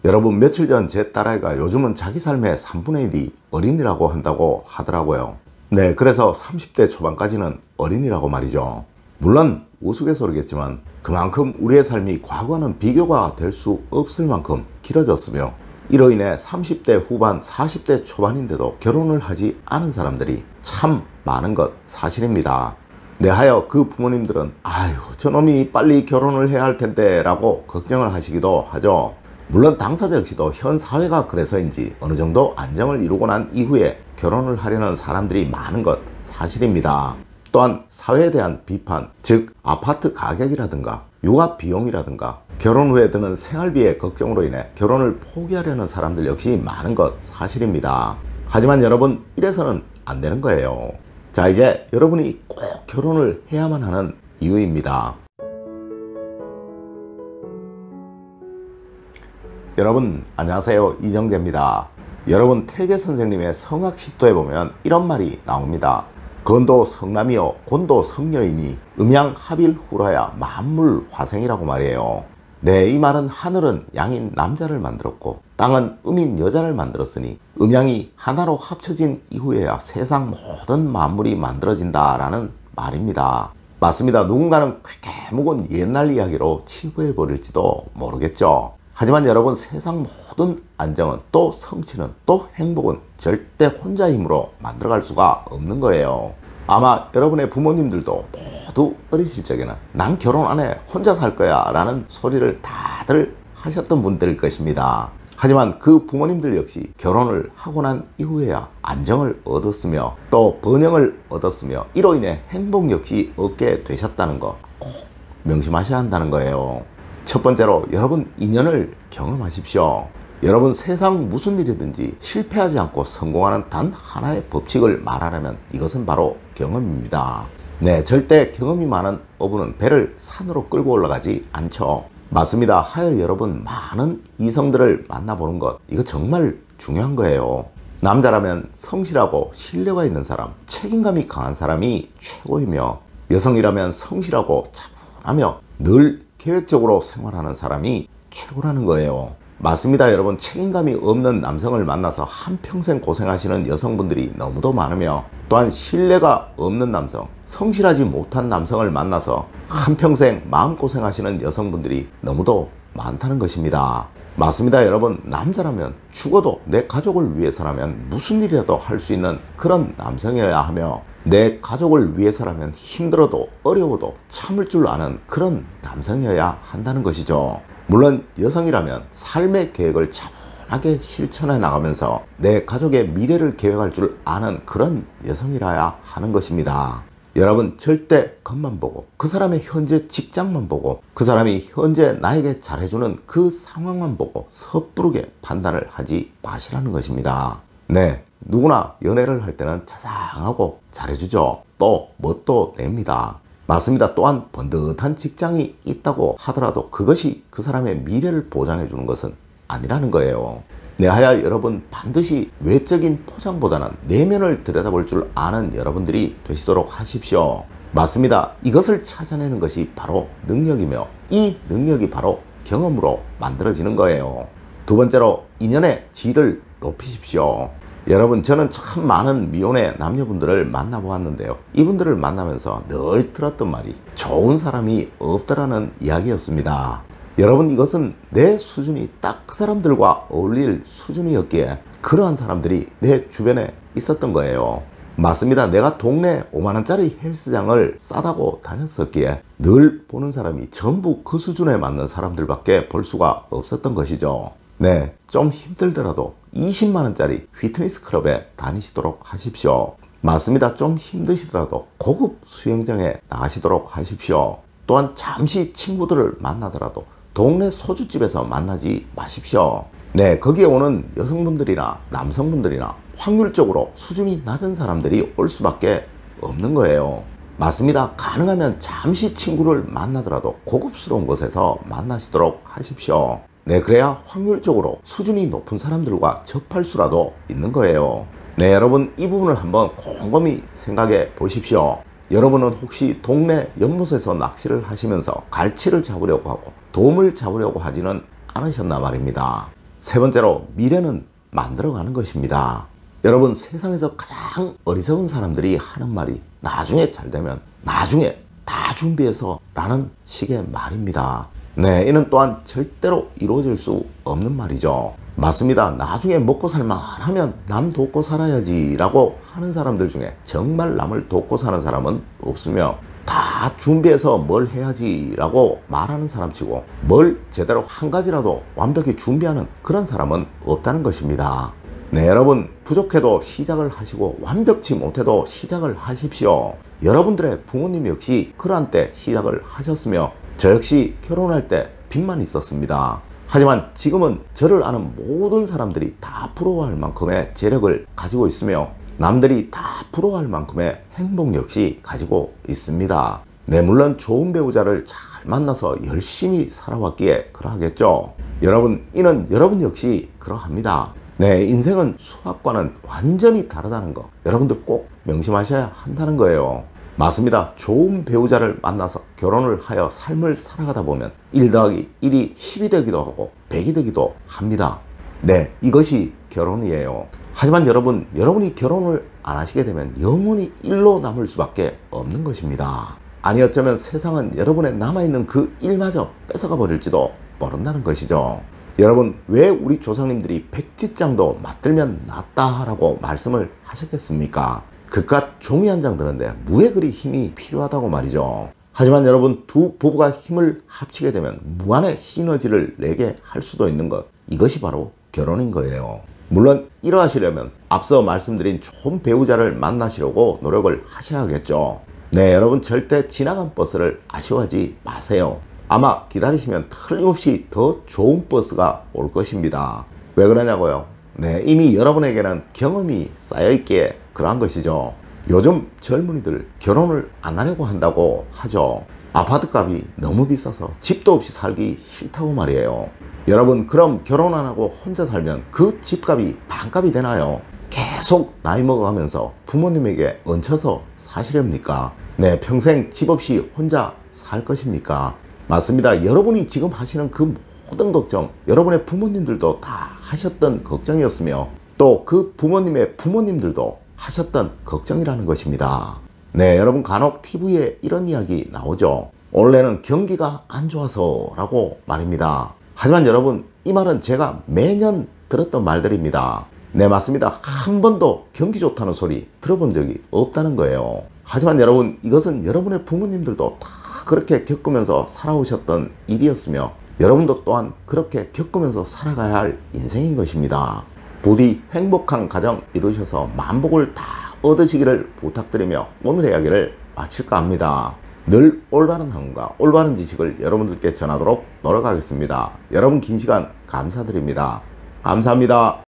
여러분, 며칠 전 제 딸아이가 요즘은 자기 삶의 3분의 1이 어린이라고 한다고 하더라고요. 네, 그래서 30대 초반까지는 어린이라고 말이죠. 물론 우스갯소리겠지만 그만큼 우리의 삶이 과거와는 비교가 될 수 없을 만큼 길어졌으며, 이로 인해 30대 후반, 40대 초반인데도 결혼을 하지 않은 사람들이 참 많은 것 사실입니다. 내하여 그 부모님들은 아유, 저놈이 빨리 결혼을 해야 할 텐데 라고 걱정을 하시기도 하죠. 물론 당사자 역시도 현 사회가 그래서인지 어느 정도 안정을 이루고 난 이후에 결혼을 하려는 사람들이 많은 것 사실입니다. 또한 사회에 대한 비판, 즉 아파트 가격이라든가 육아 비용이라든가 결혼 후에 드는 생활비의 걱정으로 인해 결혼을 포기하려는 사람들 역시 많은 것 사실입니다. 하지만 여러분, 이래서는 안 되는 거예요. 자, 이제 여러분이 꼭 결혼을 해야만 하는 이유입니다. 여러분 안녕하세요, 이정재입니다. 여러분, 태계 선생님의 성악 10도에 보면 이런 말이 나옵니다. 건도 성남이요 곤도 성녀이니 음양 합일 후라야 만물 화생이라고 말이에요. 네, 이 말은 하늘은 양인 남자를 만들었고 땅은 음인 여자를 만들었으니 음양이 하나로 합쳐진 이후에야 세상 모든 만물이 만들어진다라는 말입니다. 맞습니다. 누군가는 꽤 묵은 옛날 이야기로 치부해 버릴지도 모르겠죠. 하지만 여러분, 세상 모든 안정은, 또 성취는, 또 행복은 절대 혼자의 힘으로 만들어갈 수가 없는 거예요. 아마 여러분의 부모님들도 모두 어리실 적에는 난 결혼 안 해, 혼자 살 거야 라는 소리를 다들 하셨던 분들일 것입니다. 하지만 그 부모님들 역시 결혼을 하고 난 이후에야 안정을 얻었으며 또 번영을 얻었으며 이로 인해 행복 역시 얻게 되셨다는 거 꼭 명심하셔야 한다는 거예요. 첫 번째로, 여러분 인연을 경험하십시오. 여러분, 세상 무슨 일이든지 실패하지 않고 성공하는 단 하나의 법칙을 말하려면 이것은 바로 경험입니다. 네, 절대 경험이 많은 어부는 배를 산으로 끌고 올라가지 않죠. 맞습니다. 하여 여러분, 많은 이성들을 만나보는 것, 이거 정말 중요한 거예요. 남자라면 성실하고 신뢰가 있는 사람, 책임감이 강한 사람이 최고이며, 여성이라면 성실하고 차분하며 늘 계획적으로 생활하는 사람이 최고라는 거예요. 맞습니다. 여러분, 책임감이 없는 남성을 만나서 한평생 고생하시는 여성분들이 너무도 많으며, 또한 신뢰가 없는 남성, 성실하지 못한 남성을 만나서 한평생 마음고생하시는 여성분들이 너무도 많다는 것입니다. 맞습니다. 여러분, 남자라면 죽어도 내 가족을 위해서라면 무슨 일이라도 할 수 있는 그런 남성이어야 하며, 내 가족을 위해서라면 힘들어도 어려워도 참을 줄 아는 그런 남성이어야 한다는 것이죠. 물론 여성이라면 삶의 계획을 차분하게 실천해 나가면서 내 가족의 미래를 계획할 줄 아는 그런 여성이라야 하는 것입니다. 여러분, 절대 겉만 보고, 그 사람의 현재 직장만 보고, 그 사람이 현재 나에게 잘해주는 그 상황만 보고 섣부르게 판단을 하지 마시라는 것입니다. 네, 누구나 연애를 할 때는 자상하고 잘해주죠. 또 멋도 냅니다. 맞습니다. 또한 번듯한 직장이 있다고 하더라도 그것이 그 사람의 미래를 보장해 주는 것은 아니라는 거예요. 네, 하여 여러분, 반드시 외적인 포장보다는 내면을 들여다볼 줄 아는 여러분들이 되시도록 하십시오. 맞습니다. 이것을 찾아내는 것이 바로 능력이며, 이 능력이 바로 경험으로 만들어지는 거예요. 두 번째로, 인연의 질을 높이십시오. 여러분, 저는 참 많은 미혼의 남녀분들을 만나보았는데요, 이분들을 만나면서 늘 들었던 말이 좋은 사람이 없다라는 이야기였습니다. 여러분, 이것은 내 수준이 딱 그 사람들과 어울릴 수준이었기에 그러한 사람들이 내 주변에 있었던 거예요. 맞습니다. 내가 동네 5만원짜리 헬스장을 싸다고 다녔었기에 늘 보는 사람이 전부 그 수준에 맞는 사람들밖에 볼 수가 없었던 것이죠. 네, 좀 힘들더라도 20만원짜리 피트니스 클럽에 다니시도록 하십시오. 맞습니다. 좀 힘드시더라도 고급 수영장에 나가시도록 하십시오. 또한 잠시 친구들을 만나더라도 동네 소주집에서 만나지 마십시오. 네, 거기에 오는 여성분들이나 남성분들이나 확률적으로 수준이 낮은 사람들이 올 수밖에 없는 거예요. 맞습니다. 가능하면 잠시 친구를 만나더라도 고급스러운 곳에서 만나시도록 하십시오. 네, 그래야 확률적으로 수준이 높은 사람들과 접할 수라도 있는 거예요. 네, 여러분, 이 부분을 한번 곰곰이 생각해 보십시오. 여러분은 혹시 동네 연못에서 낚시를 하시면서 갈치를 잡으려고 하고 도움을 잡으려고 하지는 않으셨나 말입니다. 세 번째로 미래는 만들어가는 것입니다. 여러분, 세상에서 가장 어리석은 사람들이 하는 말이 나중에 잘 되면 나중에 다 준비해서 라는 식의 말입니다. 네, 이는 또한 절대로 이루어질 수 없는 말이죠. 맞습니다. 나중에 먹고 살만 하면 남 돕고 살아야지 라고 하는 사람들 중에 정말 남을 돕고 사는 사람은 없으며, 다 준비해서 뭘 해야지 라고 말하는 사람치고 뭘 제대로 한 가지라도 완벽히 준비하는 그런 사람은 없다는 것입니다. 네, 여러분, 부족해도 시작을 하시고 완벽치 못해도 시작을 하십시오. 여러분들의 부모님 역시 그러한 때 시작을 하셨으며, 저 역시 결혼할 때 빚만 있었습니다. 하지만 지금은 저를 아는 모든 사람들이 다 부러워할 만큼의 재력을 가지고 있으며, 남들이 다 부러워할 만큼의 행복 역시 가지고 있습니다. 네, 물론 좋은 배우자를 잘 만나서 열심히 살아왔기에 그러하겠죠. 여러분, 이는 여러분 역시 그러합니다. 네, 인생은 수학과는 완전히 다르다는 거 여러분들 꼭 명심하셔야 한다는 거예요. 맞습니다. 좋은 배우자를 만나서 결혼을 하여 삶을 살아가다 보면 1 더하기 1이 10이 되기도 하고 100이 되기도 합니다. 네, 이것이 결혼이에요. 하지만 여러분, 여러분이 결혼을 안 하시게 되면 영원히 1로 남을 수밖에 없는 것입니다. 아니, 어쩌면 세상은 여러분의 남아있는 그 1마저 뺏어가 버릴지도 모른다는 것이죠. 여러분, 왜 우리 조상님들이 백지장도 맞들면 낫다라고 말씀을 하셨겠습니까? 그깟 종이 한 장 드는데 무에 그리 힘이 필요하다고 말이죠. 하지만 여러분, 두 부부가 힘을 합치게 되면 무한의 시너지를 내게 할 수도 있는 것, 이것이 바로 결혼인 거예요. 물론 이러하시려면 앞서 말씀드린 좋은 배우자를 만나시려고 노력을 하셔야겠죠. 네, 여러분, 절대 지나간 버스를 아쉬워하지 마세요. 아마 기다리시면 틀림없이 더 좋은 버스가 올 것입니다. 왜 그러냐고요? 네, 이미 여러분에게는 경험이 쌓여있기에 그러한 것이죠. 요즘 젊은이들 결혼을 안 하려고 한다고 하죠. 아파트 값이 너무 비싸서 집도 없이 살기 싫다고 말이에요. 여러분, 그럼 결혼 안 하고 혼자 살면 그 집값이 반값이 되나요? 계속 나이 먹어가면서 부모님에게 얹혀서 사시렵니까? 네, 평생 집 없이 혼자 살 것입니까? 맞습니다. 여러분이 지금 하시는 그 모든 걱정, 여러분의 부모님들도 다 하셨던 걱정이었으며, 또 그 부모님의 부모님들도 하셨던 걱정이라는 것입니다. 네, 여러분, 간혹 TV에 이런 이야기 나오죠. 원래는 경기가 안 좋아서 라고 말입니다. 하지만 여러분, 이 말은 제가 매년 들었던 말들입니다. 네, 맞습니다. 한 번도 경기 좋다는 소리 들어본 적이 없다는 거예요. 하지만 여러분, 이것은 여러분의 부모님들도 다 그렇게 겪으면서 살아오셨던 일이었으며, 여러분도 또한 그렇게 겪으면서 살아가야 할 인생인 것입니다. 부디 행복한 가정 이루셔서 만복을 다 얻으시기를 부탁드리며 오늘의 이야기를 마칠까 합니다. 늘 올바른 학문과 올바른 지식을 여러분들께 전하도록 노력하겠습니다. 여러분, 긴 시간 감사드립니다. 감사합니다.